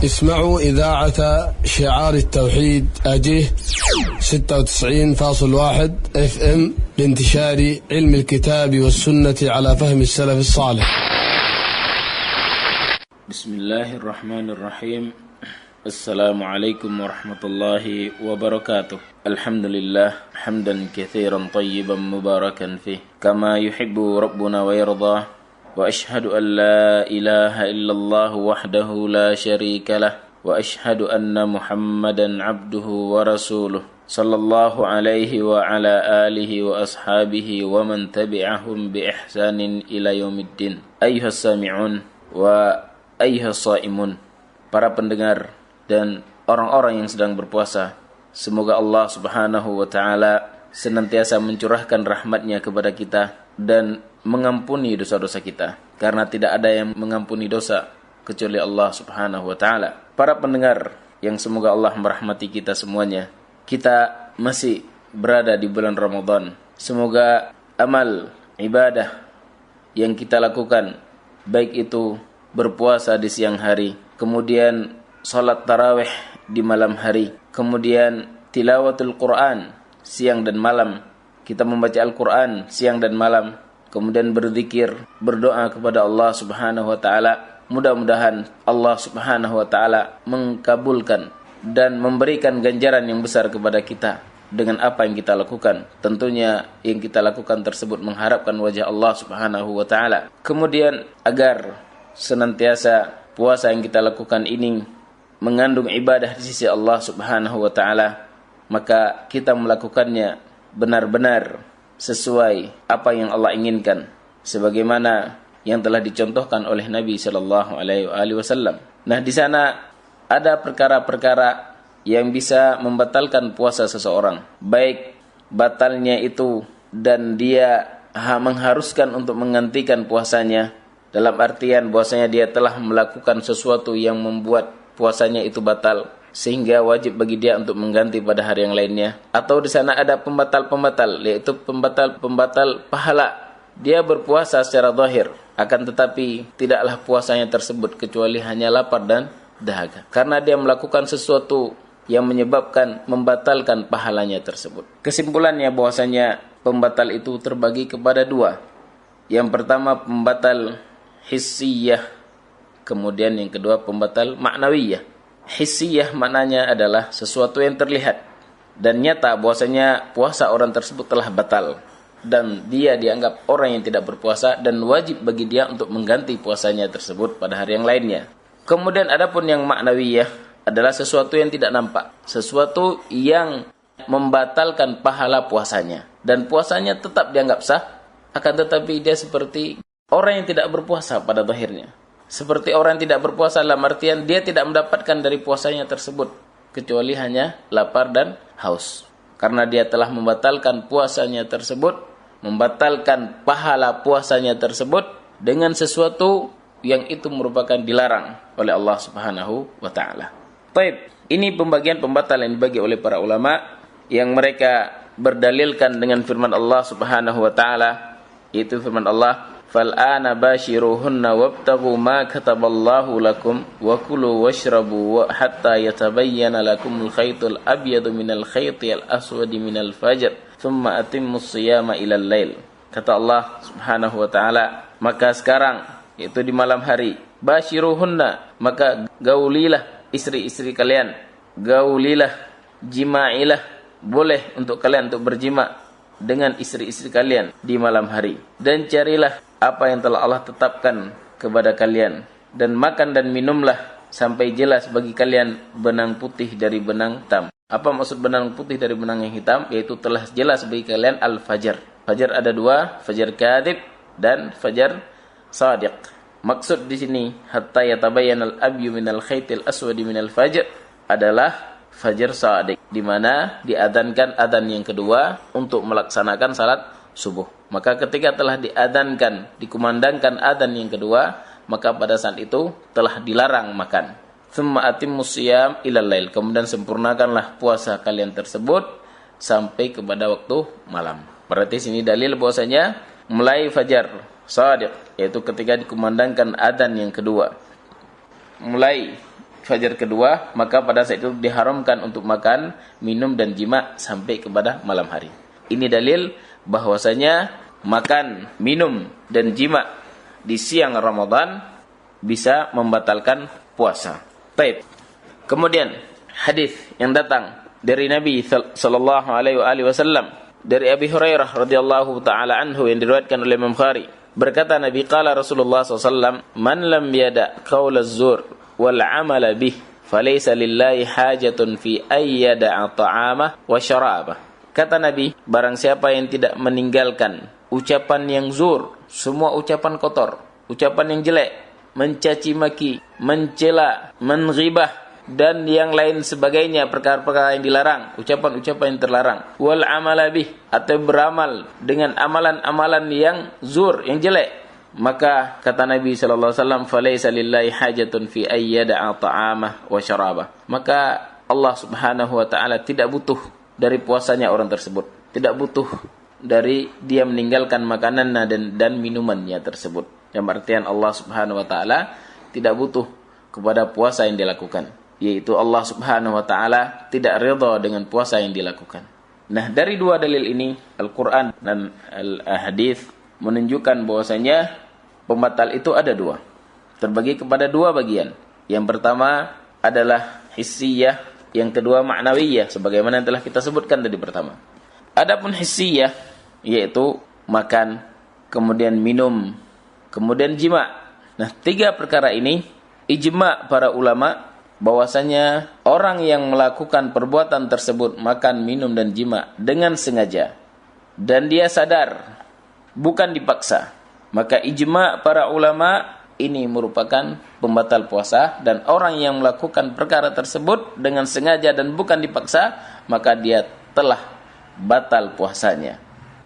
اسمعوا إذاعة شعار التوحيد أجيه 96.1 FM لانتشار علم الكتاب والسنة على فهم السلف الصالح. بسم الله الرحمن الرحيم. السلام عليكم ورحمة الله وبركاته. الحمد لله حمدا كثيرا طيبا مباركا فيه كما يحب ربنا ويرضى، وأشهد أن لا إله إلا الله وحده لا شريك له، وأشهد أن محمدا عبده ورسوله صلى الله عليه وعلى آله وأصحابه ومن تبعهم بإحسان إلى يوم الدين. أيها السامعون وأيها الصائمون. Para pendengar dan orang-orang yang sedang berpuasa, semoga Allah Subhanahu wa Ta'ala senantiasa mencurahkan rahmat-Nya kepada kita dan mengampuni dosa-dosa kita, karena tidak ada yang mengampuni dosa kecuali Allah Subhanahu wa Ta'ala. Para pendengar yang semoga Allah merahmati kita semuanya, kita masih berada di bulan Ramadan. Semoga amal ibadah yang kita lakukan, baik itu berpuasa di siang hari, kemudian salat tarawih di malam hari, kemudian tilawatul Quran siang dan malam, kita membaca Al-Quran siang dan malam, kemudian berzikir, berdoa kepada Allah Subhanahu wa Ta'ala. Mudah-mudahan Allah Subhanahu wa Ta'ala mengkabulkan dan memberikan ganjaran yang besar kepada kita dengan apa yang kita lakukan. Tentunya yang kita lakukan tersebut mengharapkan wajah Allah Subhanahu wa Ta'ala. Kemudian agar senantiasa puasa yang kita lakukan ini mengandung ibadah di sisi Allah Subhanahu wa Ta'ala, maka kita melakukannya benar-benar sesuai apa yang Allah inginkan, sebagaimana yang telah dicontohkan oleh Nabi sallallahu alaihi wasallam. Nah, di sana ada perkara-perkara yang bisa membatalkan puasa seseorang, baik batalnya itu dan dia mengharuskan untuk menggantikan puasanya, dalam artian bahwasanya dia telah melakukan sesuatu yang membuat puasanya itu batal, sehingga wajib bagi dia untuk mengganti pada hari yang lainnya. Atau di sana ada pembatal-pembatal, yaitu pembatal pahala. Dia berpuasa secara zahir, akan tetapi tidaklah puasanya tersebut kecuali hanya lapar dan dahaga, karena dia melakukan sesuatu yang menyebabkan membatalkan pahalanya tersebut. Kesimpulannya bahwasanya pembatal itu terbagi kepada dua. Yang pertama pembatal hissiyah, kemudian yang kedua pembatal ma'nawiyah. Hissiyah maknanya adalah sesuatu yang terlihat dan nyata bahwasanya puasa orang tersebut telah batal dan dia dianggap orang yang tidak berpuasa dan wajib bagi dia untuk mengganti puasanya tersebut pada hari yang lainnya. Kemudian adapun yang ma'nawiyah adalah sesuatu yang tidak nampak, sesuatu yang membatalkan pahala puasanya dan puasanya tetap dianggap sah, akan tetapi dia seperti orang yang tidak berpuasa pada zahirnya. Seperti orang yang tidak berpuasa dalam artian dia tidak mendapatkan dari puasanya tersebut kecuali hanya lapar dan haus, karena dia telah membatalkan puasanya tersebut, membatalkan pahala puasanya tersebut dengan sesuatu yang itu merupakan dilarang oleh Allah Subhanahu wa Ta'ala. Baik, ini pembagian pembatal yang dibagi oleh para ulama yang mereka berdalilkan dengan firman Allah Subhanahu wa Ta'ala, yaitu firman Allah, فَالْآنَ بَاشِرُوهُنَّ وَابْتَغُوا مَا كَتَبَ اللَّهُ لَكُمْ وَكُلُوا وَاشْرَبُوا حَتَّى يَتَبَيَّنَ لَكُمُ الْخَيْطُ الْأَبْيَضُ مِنَ الْخَيْطِ الْأَسْوَدِ مِنَ الْفَجْرِ ثُمَّ أَتِمُّوا الصِّيَامَ إِلَى اللَّيْلِ. Kata Allah Subhanahu wa Ta'ala, maka sekarang, yaitu di malam hari, bashiruhunna, maka gaulilah istri-istri kalian, gaulilah, jima'ilah, boleh untuk kalian untuk berjima dengan istri-istri kalian di malam hari, dan carilah apa yang telah Allah tetapkan kepada kalian, dan makan dan minumlah sampai jelas bagi kalian benang putih dari benang hitam. Apa maksud benang putih dari benang yang hitam? Yaitu telah jelas bagi kalian al-fajar. Fajar ada dua, fajar kadhib dan fajar shadiq. Maksud di sini hatta yatabayyana al-abyu minal khaytil aswadi minal fajr adalah fajar shadiq, di mana diadzankan adzan yang kedua untuk melaksanakan salat subuh. Maka ketika telah diadzankan, dikumandangkan adzan yang kedua, maka pada saat itu telah dilarang makan. Tsumma atimmus shiyam ilal lail, kemudian sempurnakanlah puasa kalian tersebut sampai kepada waktu malam. Berarti sini dalil bahwasanya mulai fajar shadiq, yaitu ketika dikumandangkan adzan yang kedua, mulai fajar kedua, maka pada saat itu diharamkan untuk makan, minum dan jima sampai kepada malam hari. Ini dalil bahwasanya makan, minum dan jima di siang Ramadan bisa membatalkan puasa. Baik. Kemudian hadis yang datang dari Nabi sallallahu alaihi wasallam dari Abi Hurairah radhiyallahu taala anhu yang diriwayatkan oleh Imam Bukhari. Berkata Nabi, qala Rasulullah SAW, man lam yada qaul az-zur wal amala bih falaysa lillahi hajatun fi ayyada'a ta'amah wa syarabah. Kata Nabi, barang siapa yang tidak meninggalkan ucapan yang zur, semua ucapan kotor, ucapan yang jelek, mencaci maki, mencela, menghibah dan yang lain sebagainya, perkara-perkara yang dilarang, ucapan-ucapan yang terlarang, wal amala bih, atau beramal dengan amalan-amalan yang zur, yang jelek, maka kata Nabi sallallahu alaihi wasallam, falaysa lillahi hajatun fi ayyada'a ta'amah wa syarabah. Maka Allah Subhanahu wa taala tidak butuh dari puasanya orang tersebut, tidak butuh dari dia meninggalkan makanannya dan minumannya tersebut. Yang artian Allah Subhanahu wa taala tidak butuh kepada puasa yang dilakukan, yaitu Allah Subhanahu wa taala tidak ridha dengan puasa yang dilakukan. Nah, dari dua dalil ini, Al-Qur'an dan Al-Hadis menunjukkan bahwasanya pembatal itu ada dua. Terbagi kepada dua bagian. Yang pertama adalah hissiyah, yang kedua ma'nawiyah, sebagaimana yang telah kita sebutkan tadi pertama. Adapun hissiyah yaitu makan, kemudian minum, kemudian jima. Nah, tiga perkara ini ijma' para ulama bahwasanya orang yang melakukan perbuatan tersebut, makan, minum dan jima dengan sengaja dan dia sadar, bukan dipaksa, maka ijma' para ulama ini merupakan pembatal puasa, dan orang yang melakukan perkara tersebut dengan sengaja dan bukan dipaksa, maka dia telah batal puasanya.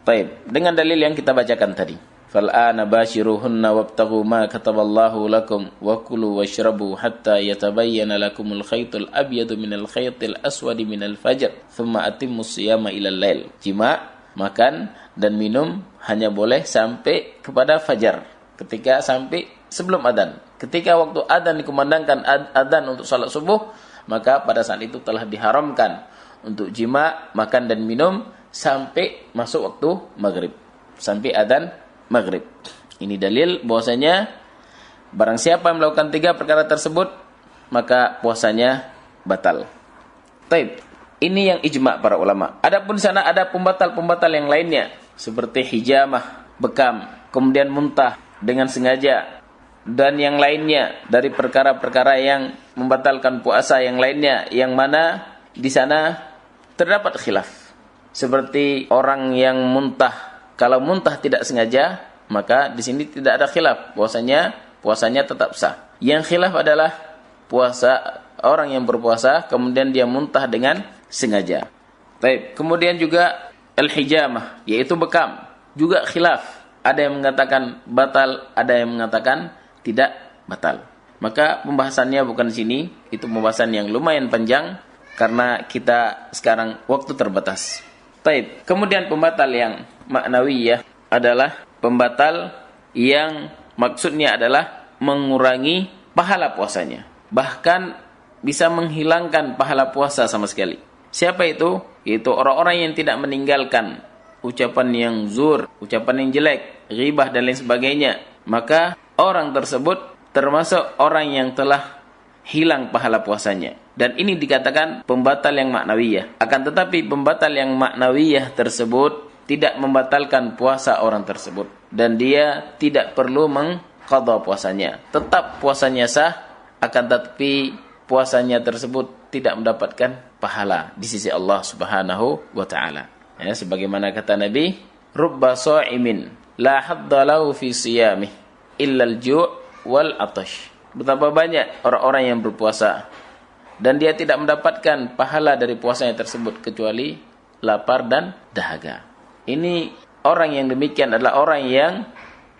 Baik, dengan dalil yang kita bacakan tadi. فَالْآنَ بَاشِرُوهُنَّ وَابْتَغُوا مَا كَتَبَ اللَّهُ لَكُمْ وَكُلُوا وَاشْرَبُوا حَتَّى يَتَبَيَّنَ لَكُمُ الْخَيْطُ الْأَبْيَضُ مِنَ الْخَيْطِ الْأَسْوَدِ مِنَ الْفَجْرِ ثُمَّ أَتِمُّوا الصِّيَامَ إِلَى اللَّيْلِ. Jima, makan dan minum hanya boleh sampai kepada fajar, ketika sampai sebelum adzan. Ketika waktu adzan dikumandangkan adzan untuk salat subuh, maka pada saat itu telah diharamkan untuk jima, makan dan minum sampai masuk waktu maghrib, sampai adzan maghrib. Ini dalil bahwasanya barang siapa yang melakukan tiga perkara tersebut, maka puasanya batal. Taib. Ini yang ijma' para ulama. Adapun di sana ada pembatal-pembatal yang lainnya, seperti hijamah, bekam, kemudian muntah dengan sengaja, dan yang lainnya dari perkara-perkara yang membatalkan puasa yang lainnya, yang mana di sana terdapat khilaf. Seperti orang yang muntah, kalau muntah tidak sengaja, maka di sini tidak ada khilaf, bahwasanya puasanya tetap sah. Yang khilaf adalah puasa orang yang berpuasa kemudian dia muntah dengan sengaja. Baik, kemudian juga al-hijamah, yaitu bekam, juga khilaf. Ada yang mengatakan batal, ada yang mengatakan tidak batal. Maka pembahasannya bukan di sini, itu pembahasan yang lumayan panjang karena kita sekarang waktu terbatas. Baik, kemudian pembatal yang ma'nawiyah adalah pembatal yang maksudnya adalah mengurangi pahala puasanya, bahkan bisa menghilangkan pahala puasa sama sekali. Siapa itu? Yaitu orang-orang yang tidak meninggalkan ucapan yang zur, ucapan yang jelek, ghibah dan lain sebagainya. Maka orang tersebut termasuk orang yang telah hilang pahala puasanya. Dan ini dikatakan pembatal yang ma'nawiyah. Akan tetapi pembatal yang ma'nawiyah tersebut tidak membatalkan puasa orang tersebut, dan dia tidak perlu mengqadha puasanya. Tetap puasanya sah, akan tetapi puasanya tersebut tidak mendapatkan pahala di sisi Allah Subhanahu wa taala. Ya, sebagaimana kata Nabi, rubba sha'imin la hadda lahu fi siyamih illa al-ju' wal 'atash. Betapa banyak orang-orang yang berpuasa dan dia tidak mendapatkan pahala dari puasanya tersebut kecuali lapar dan dahaga. Ini orang yang demikian adalah orang yang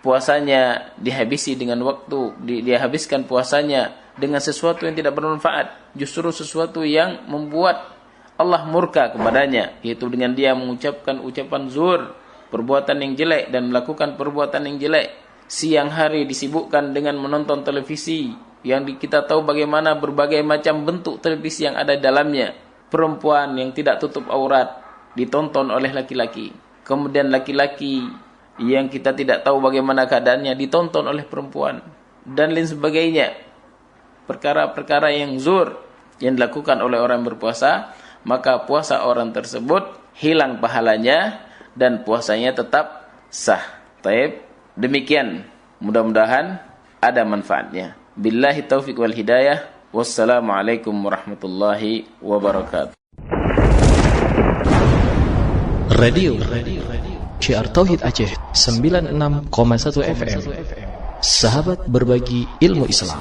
puasanya dihabisi dengan waktu, dia habiskan puasanya dengan sesuatu yang tidak bermanfaat, justru sesuatu yang membuat Allah murka kepadanya, yaitu dengan dia mengucapkan ucapan zur, perbuatan yang jelek dan melakukan perbuatan yang jelek. Siang hari disibukkan dengan menonton televisi, yang kita tahu bagaimana berbagai macam bentuk televisi yang ada di dalamnya. Perempuan yang tidak tutup aurat ditonton oleh laki-laki. Kemudian laki-laki yang kita tidak tahu bagaimana keadaannya ditonton oleh perempuan. Dan lain sebagainya. Perkara-perkara yang zur yang dilakukan oleh orang berpuasa, maka puasa orang tersebut hilang pahalanya dan puasanya tetap sah. Taib. Demikian. Mudah-mudahan ada manfaatnya. Billahi taufiq wal hidayah. Wassalamualaikum warahmatullahi wabarakatuh. Radio Syiar Tauhid Aceh 96,1 FM. Sahabat berbagi ilmu Islam.